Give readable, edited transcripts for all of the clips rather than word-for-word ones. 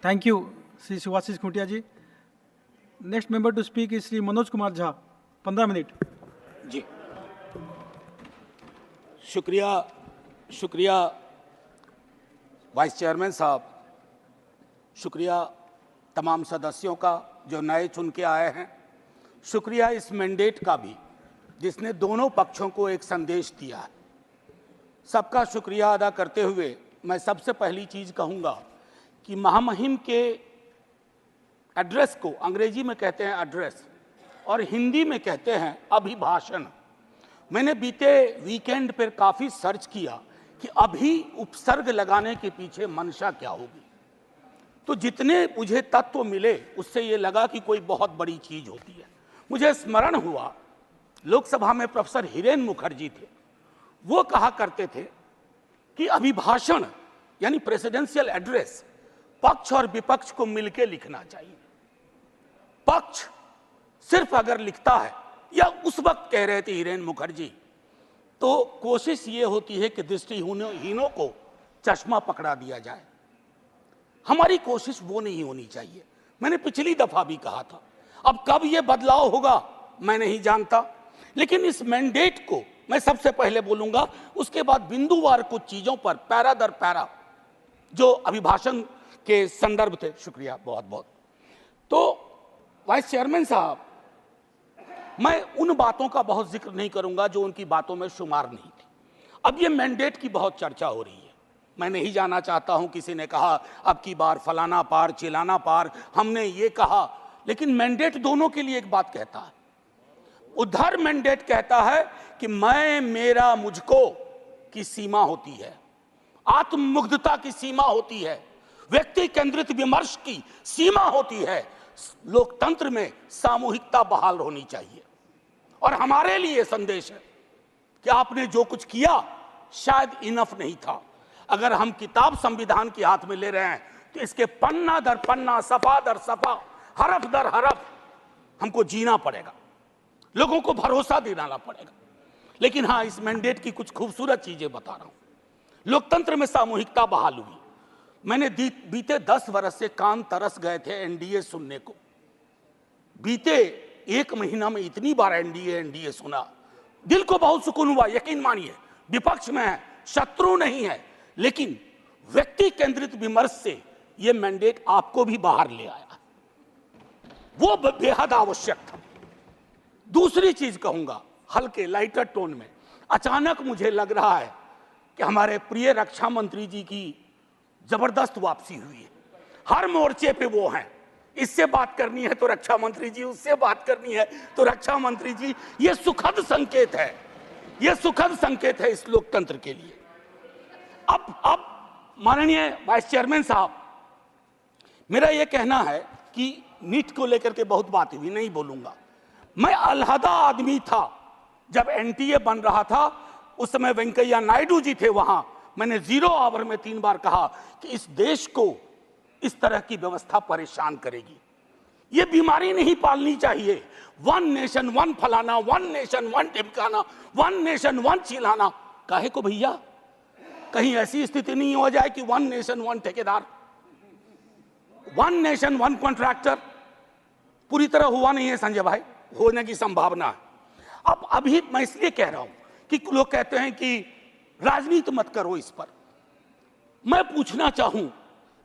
Thank you, Sri Shivashish Khutia ji. Next member to speak is Sri Manoj Kumar Jha. 15 minute. जी, शुक्रिया vice chairman साहब, शुक्रिया तमाम सदस्यों का जो नए चुन के आए हैं, शुक्रिया इस मैंडेट का भी जिसने दोनों पक्षों को एक संदेश दिया है। सबका शुक्रिया अदा करते हुए मैं सबसे पहली चीज़ कहूँगा कि महामहिम के एड्रेस को अंग्रेजी में कहते हैं एड्रेस और हिंदी में कहते हैं अभिभाषण। मैंने बीते वीकेंड पर काफ़ी सर्च किया कि अभी उपसर्ग लगाने के पीछे मंशा क्या होगी, तो जितने मुझे तत्व मिले उससे ये लगा कि कोई बहुत बड़ी चीज़ होती है। मुझे स्मरण हुआ लोकसभा में प्रोफेसर हिरेन मुखर्जी थे, वो कहा करते थे कि अभिभाषण यानी प्रेसिडेंशियल एड्रेस पक्ष और विपक्ष को मिलकर लिखना चाहिए। पक्ष सिर्फ अगर लिखता है, या उस वक्त कह रहे थे हिरेन मुखर्जी, तो कोशिश ये होती है कि दृष्टिहीनों को चश्मा पकड़ा दिया जाए। हमारी कोशिश वो नहीं होनी चाहिए। मैंने पिछली दफा भी कहा था, अब कब ये बदलाव होगा मैं नहीं जानता, लेकिन इस मैंडेट को मैं सबसे पहले बोलूंगा, उसके बाद बिंदुवार कुछ चीजों पर पैरा दर पैरा जो अभिभाषण के संदर्भ थे। शुक्रिया बहुत बहुत। तो वाइस चेयरमैन साहब, मैं उन बातों का बहुत जिक्र नहीं करूंगा जो उनकी बातों में शुमार नहीं थी। अब ये मैंडेट की बहुत चर्चा हो रही है, मैं नहीं जाना चाहता हूं। किसी ने कहा अब की बार फलाना पार चिलाना पार, हमने ये कहा, लेकिन मैंडेट दोनों के लिए एक बात कहता है। उधर मैंडेट कहता है कि मैं मेरा मुझको की सीमा होती है, आत्ममुग्धता की सीमा होती है, व्यक्ति केंद्रित विमर्श की सीमा होती है, लोकतंत्र में सामूहिकता बहाल होनी चाहिए। और हमारे लिए संदेश है कि आपने जो कुछ किया शायद इनफ नहीं था। अगर हम किताब संविधान के हाथ में ले रहे हैं तो इसके पन्ना दर पन्ना, सफा दर सफा, हरफ दर हरफ हमको जीना पड़ेगा, लोगों को भरोसा दिलाना पड़ेगा। लेकिन हाँ, इस मैंडेट की कुछ खूबसूरत चीजें बता रहा हूं। लोकतंत्र में सामूहिकता बहाल हुई। मैंने बीते 10 वर्ष से कान तरस गए थे एनडीए सुनने को। बीते 1 महीना में इतनी बार एनडीए सुना, दिल को बहुत सुकून हुआ। यकीन मानिए, विपक्ष में है, शत्रु नहीं है, लेकिन व्यक्ति केंद्रित विमर्श से यह मैंडेट आपको भी बाहर ले आया, वो बेहद आवश्यक था। दूसरी चीज कहूंगा, हल्के लाइटर टोन में, अचानक मुझे लग रहा है कि हमारे प्रिय रक्षा मंत्री जी की जबरदस्त वापसी हुई है। हर मोर्चे पे वो हैं। इससे बात करनी है तो रक्षा मंत्री जी, उससे बात करनी है तो रक्षा मंत्री जी। ये सुखद संकेत है, ये सुखद संकेत है इस लोकतंत्र के लिए। अब माननीय वाइस चेयरमैन साहब, मेरा ये कहना है कि नीट को लेकर के बहुत बात हुई, नहीं बोलूंगा। मैं अलहदा आदमी था जब एनटीए बन रहा था, उस समय वेंकैया नायडू जी थे वहां। मैंने 0 आवर में 3 बार कहा कि इस देश को इस तरह की व्यवस्था परेशान करेगी। ये बीमारी नहीं पालनी चाहिए। 1 नेशन 1 फलाना, 1 नेशन 1 टिमकाना, 1 नेशन 1 चिल्लाना। काहे को भैया, कहीं ऐसी स्थिति नहीं हो जाए कि 1 नेशन 1 ठेकेदार, 1 नेशन 1 कॉन्ट्रैक्टर पूरी तरह हुआ नहीं है संजय भाई, होने की संभावना है। अब अभी मैं इसलिए कह रहा हूं कि लोग कहते हैं कि राजनीति मत करो इस पर। मैं पूछना चाहूं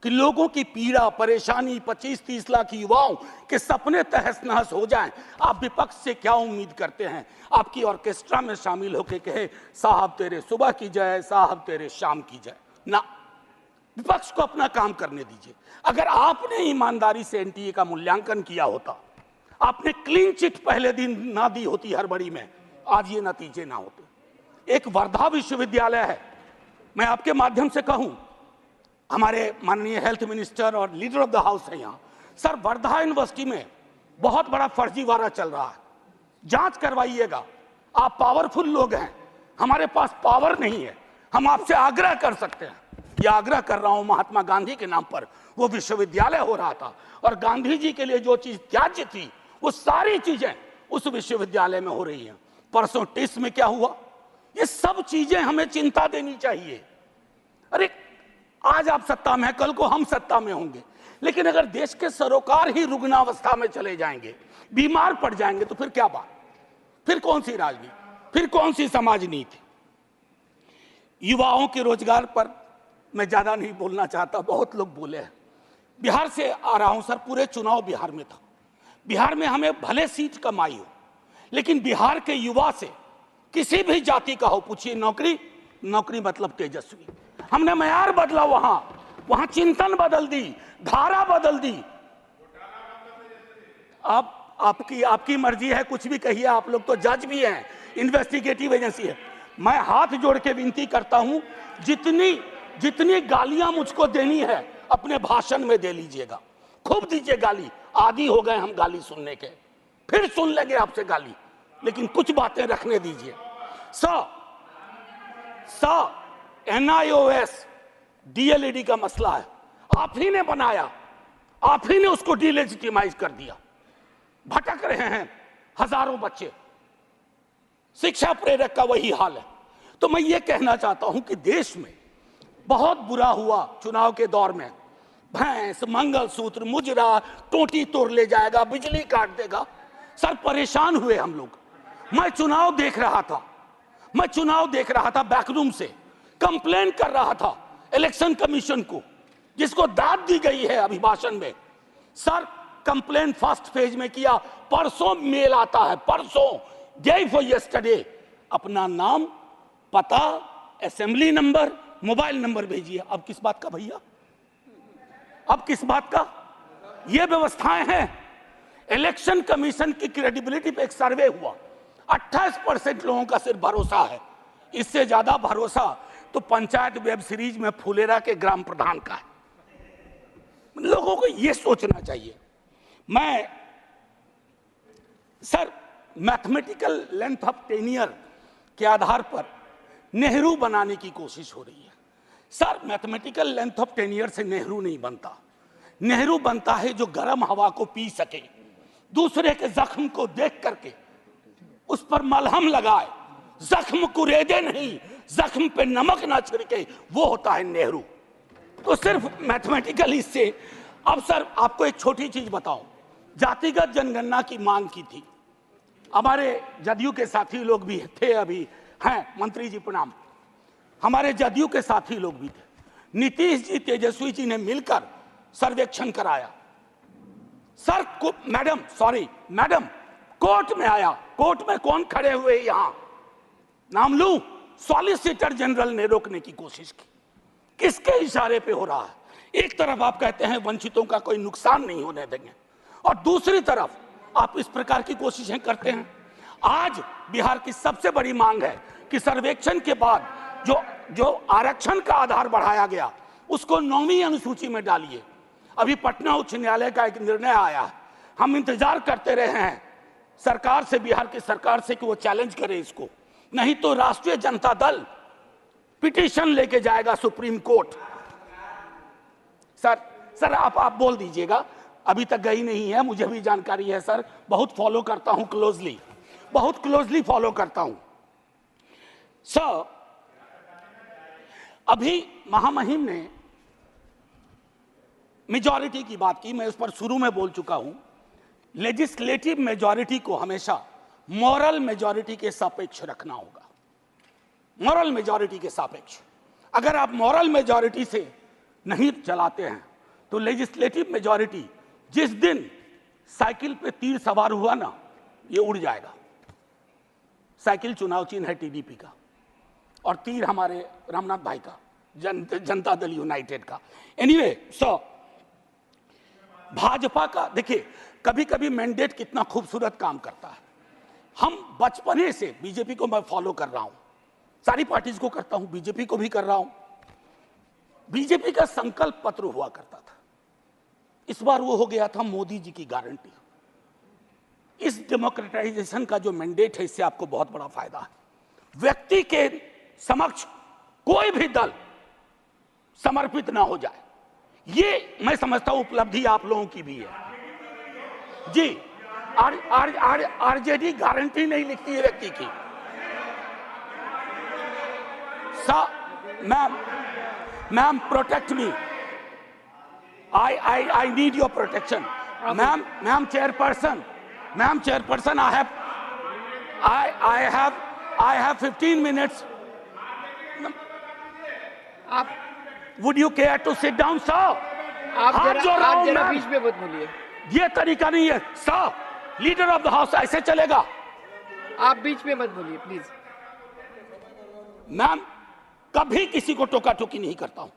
कि लोगों की पीड़ा परेशानी, 25-30 लाख युवाओं के सपने तहस नहस हो जाएं, आप विपक्ष से क्या उम्मीद करते हैं? आपकी ऑर्केस्ट्रा में शामिल होकर कहे साहब तेरे सुबह की जय, साहब तेरे शाम की जय। ना, विपक्ष को अपना काम करने दीजिए। अगर आपने ईमानदारी से एनटीए का मूल्यांकन किया होता, आपने क्लीन चिट पहले दिन ना दी होती हड़बड़ी में, आज ये नतीजे ना होते। एक वर्धा विश्वविद्यालय है, मैं आपके माध्यम से कहूं, हमारे माननीय हेल्थ मिनिस्टर और लीडर ऑफ द हाउस है यहाँ। सर, वर्धा यूनिवर्सिटी में बहुत बड़ा फर्जीवाड़ा चल रहा है, जांच करवाइएगा। आप पावरफुल लोग हैं, हमारे पास पावर नहीं है। हम आपसे आग्रह कर सकते हैं, ये आग्रह कर रहा हूं महात्मा गांधी के नाम पर। वो विश्वविद्यालय हो रहा था और गांधी जी के लिए जो चीज त्याज्य थी वो सारी चीजें उस विश्वविद्यालय में हो रही हैं। परसों टिस में क्या हुआ, ये सब चीजें हमें चिंता देनी चाहिए। अरे आज आप सत्ता में हैं, कल को हम सत्ता में होंगे, लेकिन अगर देश के सरोकार ही रुग्णावस्था में चले जाएंगे, बीमार पड़ जाएंगे, तो फिर क्या बात, फिर कौन सी राजनीति, फिर कौन सी समाज नीति। युवाओं के रोजगार पर मैं ज्यादा नहीं बोलना चाहता, बहुत लोग बोले हैं। बिहार से आ रहा हूं सर, पूरे चुनाव बिहार में था। बिहार में हमें भले सीट कम आई हो, लेकिन बिहार के युवा से किसी भी जाति का हो, पूछिए नौकरी, नौकरी मतलब तेजस्वी। हमने मयार बदला, वहां चिंतन बदल दी, धारा बदल दी। अब आपकी मर्जी है, कुछ भी कहिए, आप लोग तो जज भी हैं, इन्वेस्टिगेटिव एजेंसी है। मैं हाथ जोड़ के विनती करता हूं, जितनी गालियां मुझको देनी है अपने भाषण में दे लीजिएगा, खूब दीजिए गाली। आदी हो गए हम गाली सुनने के, फिर सुन लेंगे आपसे गाली, लेकिन कुछ बातें रखने दीजिए। NIOS DLED का मसला है, आप ही ने बनाया, आप ही ने उसको डिलेजिटिमाइज कर दिया। भटक रहे हैं हजारों बच्चे, शिक्षा प्रेरक का वही हाल है। तो मैं ये कहना चाहता हूं कि देश में बहुत बुरा हुआ चुनाव के दौर में। भैंस, मंगलसूत्र, मुजरा, टोटी तोड़ ले जाएगा, बिजली काट देगा। सर परेशान हुए हम लोग। मैं चुनाव देख रहा था बैकरूम से, कंप्लेन कर रहा था इलेक्शन कमीशन को, जिसको दाद दी गई है अभिभाषण में। सर कंप्लेन फर्स्ट फेज में किया, परसों मेल आता है, परसों, डे फॉर यस्टरडे, अपना नाम, पता, असेंबली नंबर, मोबाइल नंबर भेजिए। अब किस बात का भैया, अब किस बात का? ये व्यवस्थाएं हैं। इलेक्शन कमीशन की क्रेडिबिलिटी पे एक सर्वे हुआ, 28% लोगों का सिर्फ भरोसा है। इससे ज्यादा भरोसा तो पंचायत वेब सीरीज में फुलेरा के ग्राम प्रधान का है। लोगों को यह सोचना चाहिए। मैं sir mathematical length of tenure के आधार पर नेहरू बनाने की कोशिश हो रही है। Sir mathematical length of tenure से नेहरू नहीं बनता। नेहरू बनता है जो गर्म हवा को पी सके, दूसरे के जख्म को देख करके उस पर मलहम लगाए, जख्म कुरेदे नहीं, जख्म पे नमक ना छिड़के, वो होता है नेहरू। तो सिर्फ मैथमेटिकल इससे। अब सर आपको एक छोटी चीज बताऊं, जातिगत जनगणना की मांग की थी, हमारे जदयू के साथी लोग भी थे, अभी हैं, मंत्री जी प्रणाम, हमारे जदयू के साथी लोग भी थे। नीतीश जी, तेजस्वी जी ने मिलकर सर्वेक्षण कराया। सर मैडम कोर्ट में आया, कोर्ट में कौन खड़े हुए यहां, नाम लूं, सॉलिसिटर जनरल ने रोकने की कोशिश की। किसके इशारे पे हो रहा है? एक तरफ आप कहते हैं वंचितों का कोई नुकसान नहीं होने देंगे, और दूसरी तरफ आप इस प्रकार की कोशिशें करते हैं। आज बिहार की सबसे बड़ी मांग है कि सर्वेक्षण के बाद जो आरक्षण का आधार बढ़ाया गया उसको 9वीं अनुसूची में डालिए। अभी पटना उच्च न्यायालय का एक निर्णय आया है, हम इंतजार करते रहे हैं सरकार से, बिहार की सरकार से, कि वो चैलेंज करे इसको, नहीं तो राष्ट्रीय जनता दल पिटीशन लेके जाएगा सुप्रीम कोर्ट। सर आप बोल दीजिएगा, अभी तक गई नहीं है, मुझे भी जानकारी है सर, बहुत फॉलो करता हूं क्लोजली, बहुत क्लोजली फॉलो करता हूं। सर अभी महामहिम ने मेजॉरिटी की बात की, मैं उस पर शुरू में बोल चुका हूं। लेजिस्लेटिव मेजॉरिटी को हमेशा मॉरल मेजॉरिटी के सापेक्ष रखना होगा, मॉरल मेजॉरिटी के सापेक्ष। अगर आप मॉरल मेजॉरिटी से नहीं चलाते हैं तो लेजिस्लेटिव मेजॉरिटी जिस दिन साइकिल पे तीर सवार हुआ ना, ये उड़ जाएगा। साइकिल चुनाव चिन्ह है टीडीपी का, और तीर हमारे रामनाथ भाई का, जनता दल यूनाइटेड का। एनीवे भाजपा का देखिए, कभी कभी मैंडेट कितना खूबसूरत काम करता है। हम बचपने से बीजेपी को मैं फॉलो कर रहा हूं, सारी पार्टीज को करता हूं, बीजेपी को भी कर रहा हूं। बीजेपी का संकल्प पत्र हुआ करता था, इस बार वो हो गया था मोदी जी की गारंटी। इस डेमोक्रेटाइजेशन का जो मैंडेट है, इससे आपको बहुत बड़ा फायदा है। व्यक्ति के समक्ष कोई भी दल समर्पित ना हो जाए, ये मैं समझता हूं उपलब्धि आप लोगों की भी है जी। आरजेडी गारंटी नहीं लिखती है व्यक्ति की। Ma'am protect me, I need your protection. Ma'am chairperson, I have 15 minutes. आप Would you care to sit down, sir? आप हाथ जोड़ रहा हूं, जरा मैम। बीच में मत बोलिए। ये तरीका नहीं है sir, leader of the house ऐसे चलेगा? आप बीच में मत बोलिए प्लीज। मैम, कभी किसी को टोका टोकी नहीं करता हूं,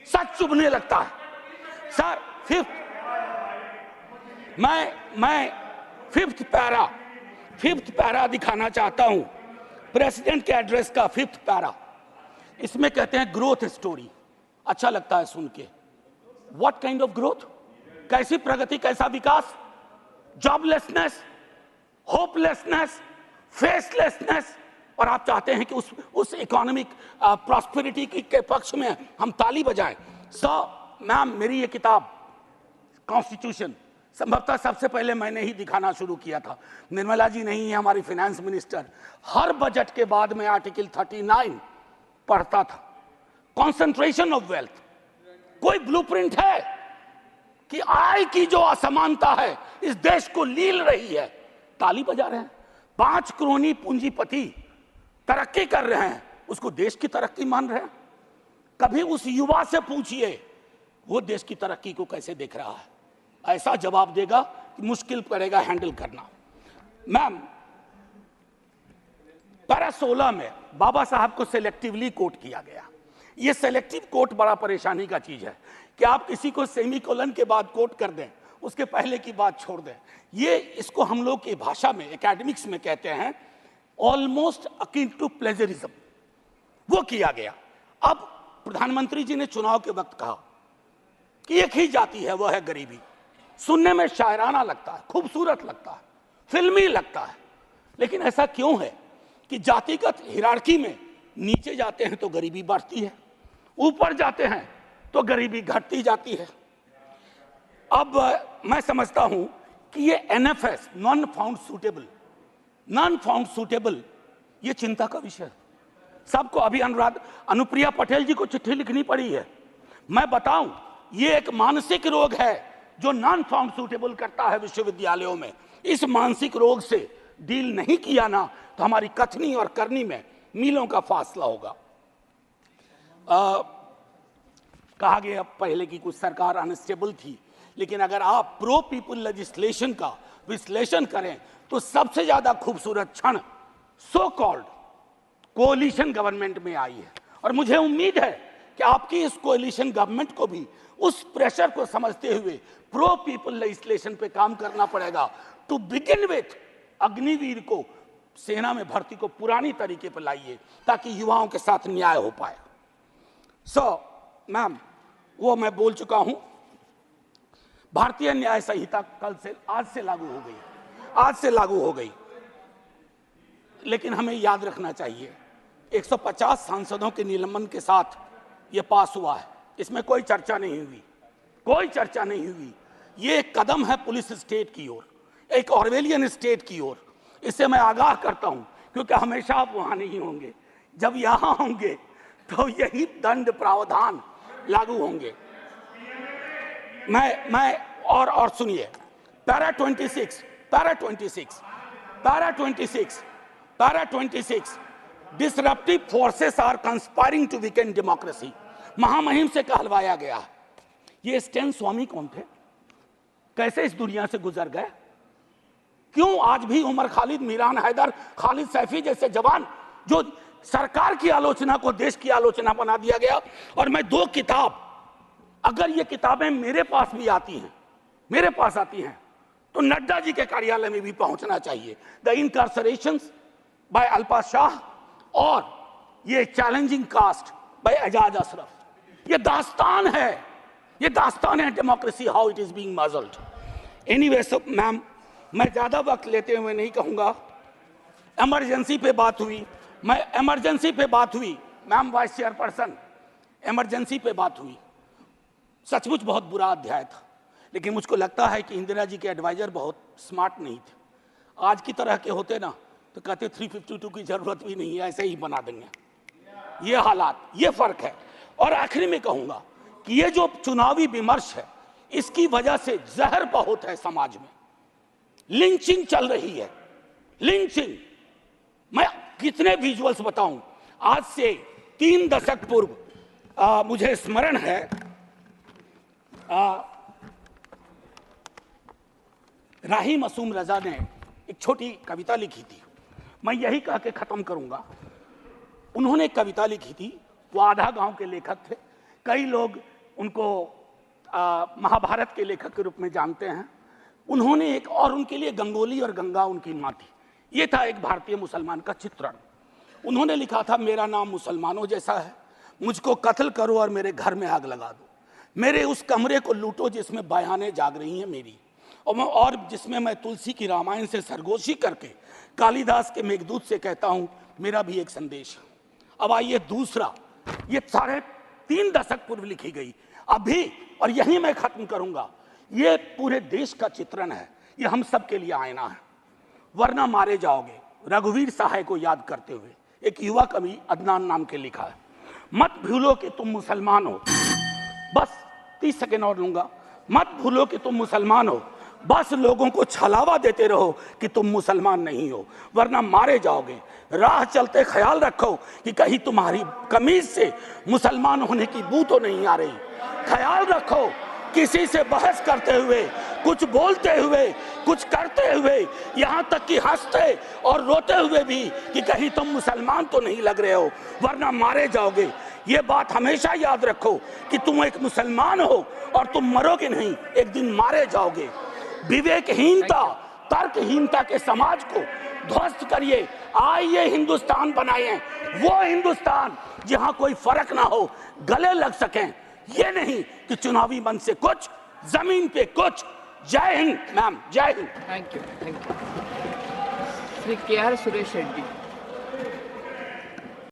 सच चुभने लगता है सर। मैं फिफ्थ पैरा दिखाना चाहता हूं, प्रेसिडेंट के एड्रेस का फिफ्थ पैरा। इसमें कहते हैं ग्रोथ स्टोरी, अच्छा लगता है सुन के। What kind of growth? कैसी प्रगति, कैसा विकास? Joblessness, hopelessness, फेसलेसनेस। और आप चाहते हैं कि उस इकोनॉमिक प्रॉस्पेरिटी के पक्ष में हम ताली बजाएं। मैम, मेरी ये किताब कॉन्स्टिट्यूशन संभवतः सबसे पहले मैंने ही दिखाना शुरू किया था। निर्मला जी नहीं है हमारी फाइनेंस मिनिस्टर। हर बजट के बाद में आर्टिकल 39 पढ़ता था। कॉन्सेंट्रेशन ऑफ वेल्थ, कोई ब्लूप्रिंट है कि आय की जो असमानता है इस देश को लील रही है? ताली बजा रहे हैं। 5 करोड़ पूंजीपति तरक्की कर रहे हैं, उसको देश की तरक्की मान रहे हैं? कभी उस युवा से पूछिए वो देश की तरक्की को कैसे देख रहा है। ऐसा जवाब देगा कि मुश्किल पड़ेगा हैंडल करना। मैम, पैरा 16 में बाबा साहब को सेलेक्टिवली कोट किया गया। ये सेलेक्टिव कोट बड़ा परेशानी का चीज है कि आप किसी को सेमीकोलन के बाद कोट कर दें, उसके पहले की बात छोड़ दें। ये इसको हम लोग की भाषा में, एकेडमिक्स में कहते हैं ऑलमोस्ट अकिन टू प्लेजरिज्म। वो किया गया। अब प्रधानमंत्री जी ने चुनाव के वक्त कहा कि एक ही जाति है, वो है गरीबी। सुनने में शायराना लगता है, खूबसूरत लगता है, फिल्मी लगता है, लेकिन ऐसा क्यों है कि जातिगत हिरार्की में नीचे जाते हैं तो गरीबी बढ़ती है, ऊपर जाते हैं तो गरीबी घटती जाती है। अब मैं समझता हूं कि ये NFS, नॉन फाउंड सूटेबल, ये चिंता का विषय है सबको। अभी अनुप्रिया पटेल जी को चिट्ठी लिखनी पड़ी है। मैं बताऊं, ये एक मानसिक रोग है जो नॉन फाउंड सूटेबल करता है विश्वविद्यालयों में। इस मानसिक रोग से डील नहीं किया ना तो हमारी कथनी और करनी में मीलों का फासला होगा। कहा गया पहले की कुछ सरकार अनस्टेबल थी, लेकिन अगर आप प्रो पीपल लेजिस्लेशन का विश्लेषण करें तो सबसे ज्यादा खूबसूरत क्षण सो कॉल्ड कोalition गवर्नमेंट में आई है। और मुझे उम्मीद है कि आपकी इस कोalition गवर्नमेंट को भी उस प्रेशर को समझते हुए प्रो पीपल लेजिस्लेशन पे काम करना पड़ेगा। टू बिगिन विथ, अग्निवीर को सेना में भर्ती को पुरानी तरीके पर लाइए ताकि युवाओं के साथ न्याय हो पाए। मैम, वो मैं बोल चुका हूं। भारतीय न्याय संहिता आज से लागू हो गई, लेकिन हमें याद रखना चाहिए 150 सांसदों के निलंबन के साथ यह पास हुआ है। इसमें कोई चर्चा नहीं हुई। ये एक कदम है पुलिस स्टेट की ओर, एक ऑर्वेलियन स्टेट की ओर। इससे मैं आगाह करता हूं, क्योंकि हमेशा आप वहां नहीं होंगे। जब यहां होंगे तो यही दंड प्रावधान लागू होंगे। मैं और सुनिए, para 26 disruptive forces are conspiring to weaken democracy. महामहिम से कहलवाया गया है। ये स्टैन स्वामी कौन थे? कैसे इस दुनिया से गुजर गए? क्यों आज भी उमर खालिद, मीरान हैदर, खालिद सैफी जैसे जवान, जो सरकार की आलोचना को देश की आलोचना बना दिया गया। और मैं 2 किताब, अगर ये किताबें मेरे पास आती हैं तो नड्डा जी के कार्यालय में भी पहुंचना चाहिए। The incarcerations by Alpa Shah और ये challenging caste by Ajaz Ashraf. ये दास्तान है democracy, how it is being muzzled. Anyway, ma'am, मैं ज्यादा वक्त लेते हुए नहीं कहूंगा। इमरजेंसी पे बात हुई, मैम वाइस चेयरपर्सन, इमरजेंसी पे बात हुई। सचमुच बहुत बुरा अध्याय था, लेकिन मुझको लगता है कि इंदिरा जी के एडवाइजर बहुत स्मार्ट नहीं थे। आज की तरह के होते ना तो कहते 352 की जरूरत भी नहीं है, ऐसे ही बना देंगे। ये हालात, ये फर्क है। और आखिरी में कहूंगा कि ये जो चुनावी विमर्श है, इसकी वजह से जहर बहुत है समाज में, लिंचिंग चल रही है, लिंचिंग। मैं कितने विजुअल्स बताऊं। आज से 3 दशक पूर्व मुझे स्मरण है, राही मासूम रजा ने एक छोटी कविता लिखी थी, मैं यही कह के खत्म करूंगा। उन्होंने एक कविता लिखी थी, वो आधा गांव के लेखक थे, कई लोग उनको महाभारत के लेखक के रूप में जानते हैं। उन्होंने एक, और उनके लिए गंगोली और गंगा उनकी माँ थी, ये था एक भारतीय मुसलमान का चित्रण। उन्होंने लिखा था, मेरा नाम मुसलमानों जैसा है, मुझको कत्ल करो और मेरे घर में आग लगा दो, मेरे उस कमरे को लूटो जिसमें बयानें जाग रही हैं मेरी, और जिसमें मैं तुलसी की रामायण से सरगोशी करके कालिदास के मेघदूत से कहता हूं मेरा भी एक संदेश है। अब आइए दूसरा, ये 3.5 दशक पूर्व लिखी गई अभी, और यही मैं खत्म करूंगा। ये पूरे देश का चित्रण है, ये हम सब के लिए आईना है। वरना मारे जाओगे, रघुवीर सहाय को याद करते हुए एक युवा कवि अदनान नाम के लिखा है। मत भूलो कि तुम मुसलमान हो, बस 30 सेकेंड और लूंगा। मत भूलो कि तुम मुसलमान हो, बस लोगों को छलावा देते रहो कि तुम मुसलमान नहीं हो, वरना मारे जाओगे। राह चलते ख्याल रखो कि कहीं तुम्हारी कमीज से मुसलमान होने की बू तो नहीं आ रही। ख्याल रखो किसी से बहस करते हुए, कुछ बोलते हुए, कुछ करते हुए, यहाँ तक कि हंसते और रोते हुए भी कि कहीं तुम मुसलमान तो नहीं लग रहे हो, वरना मारे जाओगे। ये बात हमेशा याद रखो कि तुम एक मुसलमान हो और तुम मरोगे नहीं, एक दिन मारे जाओगे। विवेकहीनता, तर्कहीनता के समाज को ध्वस्त करिए, आइए हिंदुस्तान बनाइए, वो हिंदुस्तान जहां कोई फर्क ना हो, गले लग सकें, ये नहीं कि चुनावी मंच से कुछ, जमीन पे कुछ। जय हिंद मैम, जय Hind. Thank you. Shri KR Suresh Reddy.